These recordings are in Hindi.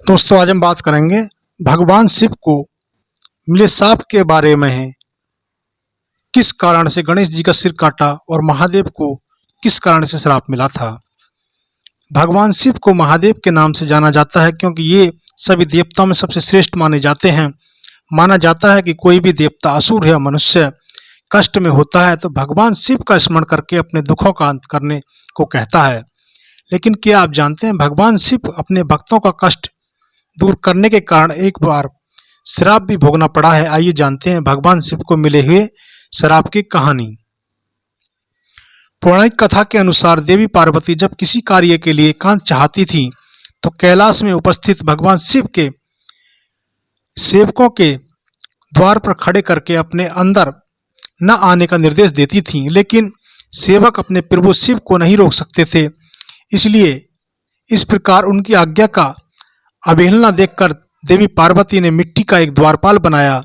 दोस्तों आज हम बात करेंगे भगवान शिव को मिले सांप के बारे में है। किस कारण से गणेश जी का सिर काटा और महादेव को किस कारण से श्राप मिला था। भगवान शिव को महादेव के नाम से जाना जाता है क्योंकि ये सभी देवताओं में सबसे श्रेष्ठ माने जाते हैं। माना जाता है कि कोई भी देवता असुर या मनुष्य कष्ट में होता है तो भगवान शिव का स्मरण करके अपने दुखों का अंत करने को कहता है। लेकिन क्या आप जानते हैं भगवान शिव अपने भक्तों का कष्ट दूर करने के कारण एक बार श्राप भी भोगना पड़ा है। आइए जानते हैं भगवान शिव को मिले हुए श्राप की कहानी। पौराणिक कथा के अनुसार देवी पार्वती जब किसी कार्य के लिए एकांत चाहती थी तो कैलाश में उपस्थित भगवान शिव के सेवकों के द्वार पर खड़े करके अपने अंदर न आने का निर्देश देती थीं, लेकिन सेवक अपने प्रभु शिव को नहीं रोक सकते थे। इसलिए इस प्रकार उनकी आज्ञा का अवहेलना देखकर देवी पार्वती ने मिट्टी का एक द्वारपाल बनाया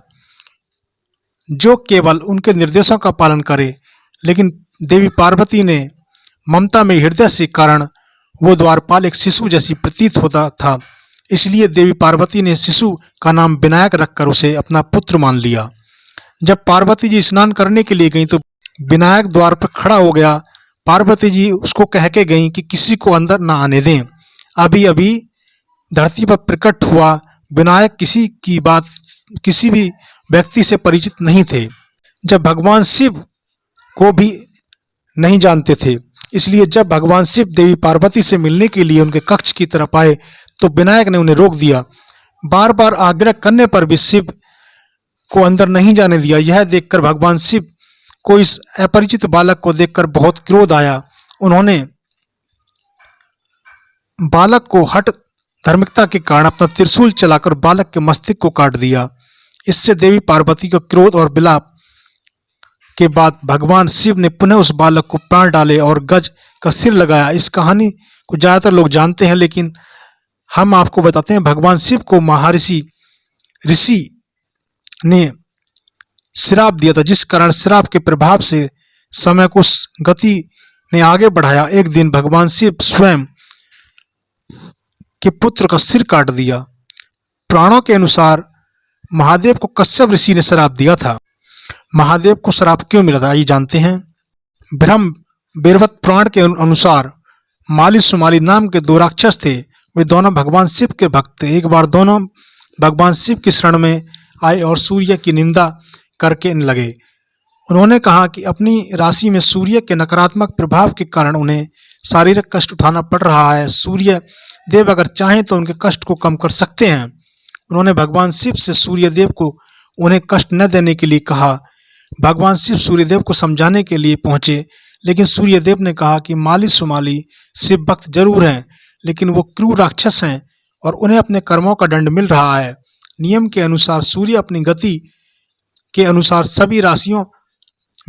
जो केवल उनके निर्देशों का पालन करे। लेकिन देवी पार्वती ने ममता में हृदय से कारण वो द्वारपाल एक शिशु जैसी प्रतीत होता था, इसलिए देवी पार्वती ने शिशु का नाम विनायक रखकर उसे अपना पुत्र मान लिया। जब पार्वती जी स्नान करने के लिए गईं तो विनायक द्वार पर खड़ा हो गया। पार्वती जी उसको कह के गईं कि किसी को अंदर न आने दें। अभी अभी धरती पर प्रकट हुआ विनायक किसी भी व्यक्ति से परिचित नहीं थे, जब भगवान शिव को भी नहीं जानते थे। इसलिए जब भगवान शिव देवी पार्वती से मिलने के लिए उनके कक्ष की तरफ आए तो विनायक ने उन्हें रोक दिया। बार बार आग्रह करने पर भी शिव को अंदर नहीं जाने दिया। यह देखकर भगवान शिव को इस अपरिचित बालक को देखकर बहुत क्रोध आया। उन्होंने बालक को हठ धार्मिकता के कारण अपना त्रिशूल चलाकर बालक के मस्तिष्क को काट दिया। इससे देवी पार्वती का क्रोध और विलाप के बाद भगवान शिव ने पुनः उस बालक को प्राण डाले और गज का सिर लगाया। इस कहानी को ज्यादातर लोग जानते हैं, लेकिन हम आपको बताते हैं भगवान शिव को महर्षि ऋषि ने श्राप दिया था, जिस कारण श्राप के प्रभाव से समय को गति ने आगे बढ़ाया। एक दिन भगवान शिव स्वयं के पुत्र का सिर काट दिया। पुराणों के अनुसार महादेव को कश्यप ऋषि ने श्राप दिया था। महादेव को श्राप क्यों मिला था, आइए जानते हैं। ब्रह्म बेरवत पुराण के अनुसार माली सुमाली नाम के दो राक्षस थे। वे दोनों भगवान शिव के भक्त थे। एक बार दोनों भगवान शिव की शरण में आए और सूर्य की निंदा करके लगे। उन्होंने कहा कि अपनी राशि में सूर्य के नकारात्मक प्रभाव के कारण उन्हें शारीरिक कष्ट उठाना पड़ रहा है। सूर्य देव अगर चाहें तो उनके कष्ट को कम कर सकते हैं। उन्होंने भगवान शिव से सूर्यदेव को उन्हें कष्ट न देने के लिए कहा। भगवान शिव सूर्यदेव को समझाने के लिए पहुंचे, लेकिन सूर्यदेव ने कहा कि माली सुमाली शिव भक्त जरूर हैं, लेकिन वो क्रूर राक्षस हैं और उन्हें अपने कर्मों का दंड मिल रहा है। नियम के अनुसार सूर्य अपनी गति के अनुसार सभी राशियों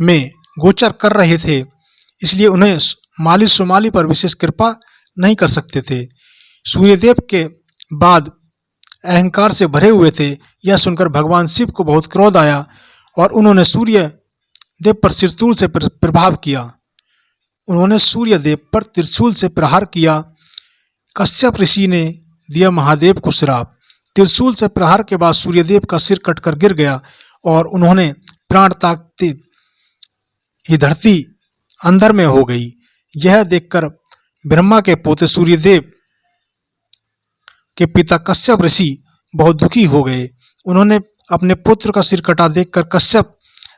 में गोचर कर रहे थे, इसलिए उन्हें माली सुमाली पर विशेष कृपा नहीं कर सकते थे। सूर्यदेव के बाद अहंकार से भरे हुए थे। यह सुनकर भगवान शिव को बहुत क्रोध आया और उन्होंने सूर्यदेव पर त्रिशूल से प्रहार किया। प्रहार किया। कश्यप ऋषि ने दिया महादेव को श्राप। त्रिशूल से प्रहार के बाद सूर्यदेव का सिर कटकर गिर गया और उन्होंने प्राण त्यागते ही धरती अंदर में हो गई। यह देखकर ब्रह्मा के पोते सूर्यदेव के पिता कश्यप ऋषि बहुत दुखी हो गए। उन्होंने अपने पुत्र का सिर कटा देखकर कश्यप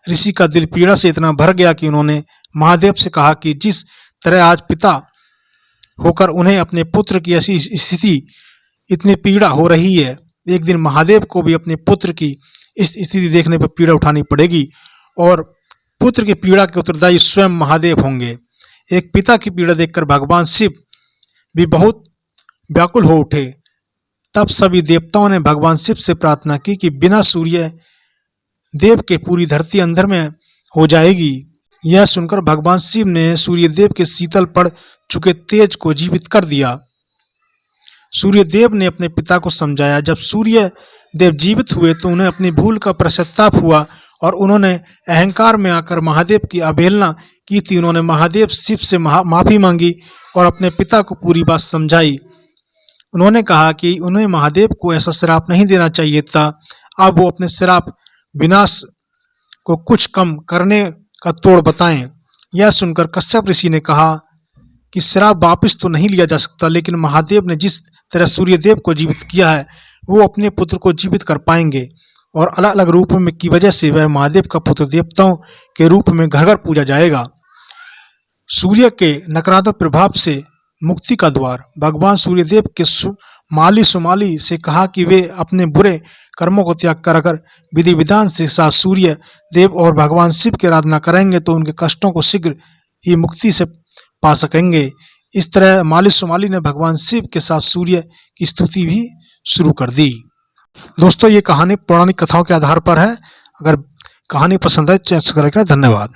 ऋषि का दिल पीड़ा से इतना भर गया कि उन्होंने महादेव से कहा कि जिस तरह आज पिता होकर उन्हें अपने पुत्र की ऐसी स्थिति इतनी पीड़ा हो रही है, एक दिन महादेव को भी अपने पुत्र की इस स्थिति देखने पर पीड़ा उठानी पड़ेगी और पुत्र की पीड़ा के उत्तरदायी स्वयं महादेव होंगे। एक पिता की पीड़ा देखकर भगवान शिव भी बहुत व्याकुल हो उठे। तब सभी देवताओं ने भगवान शिव से प्रार्थना की कि बिना सूर्य देव के पूरी धरती अंदर में हो जाएगी। यह सुनकर भगवान शिव ने सूर्यदेव के शीतल पड़ चुके तेज को जीवित कर दिया। सूर्यदेव ने अपने पिता को समझाया। जब सूर्य देव जीवित हुए तो उन्हें अपनी भूल का पश्चाताप हुआ और उन्होंने अहंकार में आकर महादेव की अवहेलना की थी। उन्होंने महादेव शिव से माफी मांगी और अपने पिता को पूरी बात समझाई। उन्होंने कहा कि उन्हें महादेव को ऐसा श्राप नहीं देना चाहिए था। अब वो अपने श्राप विनाश को कुछ कम करने का तोड़ बताएं। यह सुनकर कश्यप ऋषि ने कहा कि श्राप वापस तो नहीं लिया जा सकता, लेकिन महादेव ने जिस तरह सूर्यदेव को जीवित किया है वो अपने पुत्र को जीवित कर पाएंगे, और अलग अलग रूपों में की वजह से वह महादेव का पुत्र देवताओं के रूप में घर घर पूजा जाएगा। सूर्य के नकारात्मक प्रभाव से मुक्ति का द्वार। भगवान सूर्यदेव के माली सुमाली से कहा कि वे अपने बुरे कर्मों को त्याग कर अगर विधि विधान से साथ सूर्य देव और भगवान शिव की आराधना करेंगे तो उनके कष्टों को शीघ्र ही मुक्ति से पा सकेंगे। इस तरह माली सुमाली ने भगवान शिव के साथ सूर्य की स्तुति भी शुरू कर दी। दोस्तों, ये कहानी पौराणिक कथाओं के आधार पर है। अगर कहानी पसंद है तो धन्यवाद।